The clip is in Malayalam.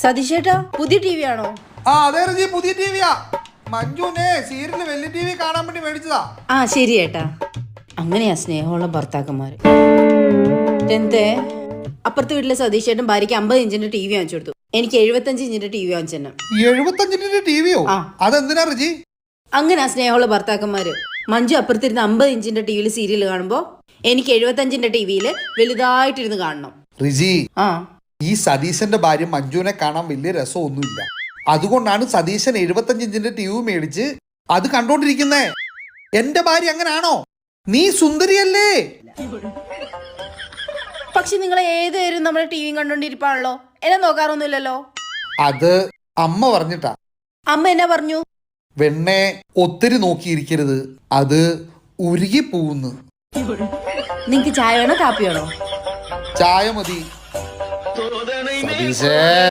സതീഷേട്ടാ പുതിയ ടി വി ആണോ? അതെ റിജി, പുതിയ ടിവിയാ. മഞ്ജുനെ സീരിയലിൽ വലിയ ടിവി കാണാൻ വേണ്ടി മേടിച്ചതാ. ശരി ഏട്ടാ. അങ്ങനെയാ സ്നേഹമുള്ള ഭർത്താക്കന്മാര്. എന്തേ അപ്പുറത്തെ വീട്ടിലെ സതീഷേട്ടൻ ഭാര്യയ്ക്ക് 50 ഇഞ്ചിന്റെ ടി വി വാങ്ങിച്ചു കൊടുത്തു. എനിക്ക് 75 ഇഞ്ചിന്റെ ടി വി വാങ്ങിച്ചെന്നെ. 75 ടിവിയോ? അതെന്തിനാ റിജി? അങ്ങനെയാ സ്നേഹമുള്ള ഭർത്താക്കന്മാര്. മഞ്ജു അപ്പുറത്തിരുന്ന് 50 ഇഞ്ചിന്റെ ടിവിയിൽ സീരിയൽ കാണുമ്പോ എനിക്ക് 75 ടിവിയിൽ വലുതായിട്ടിരുന്ന് കാണണം. റിജി, ഈ സതീശന്റെ ഭാര്യ മഞ്ജുവിനെ കാണാൻ വലിയ രസമൊന്നുമില്ല. അതുകൊണ്ടാണ് സതീശൻ 75 ഇഞ്ചിന്റെ ടിവി മേടിച്ച് അത് കണ്ടോണ്ടിരിക്കുന്നേ. എന്റെ ഭാര്യ അങ്ങനാണോ? നീ സുന്ദരിയല്ലേ? പക്ഷെ നിങ്ങൾ ഏതുവരും നമ്മുടെ ടി വി കണ്ടോണ്ടിരിപ്പാണല്ലോ, എന്നെ നോക്കാറൊന്നുമില്ലല്ലോ. അത് അമ്മ പറഞ്ഞിട്ടാ. അമ്മ എന്നാ പറഞ്ഞു? വെണ്ണെ ഒത്തിരി നോക്കിയിരിക്കരുത്, അത് ഉരുകി പോകുന്നു. നിങ്ങക്ക് ചായ വേണോ കാപ്പി വേണോ? ചായ മതി. സതീശേ.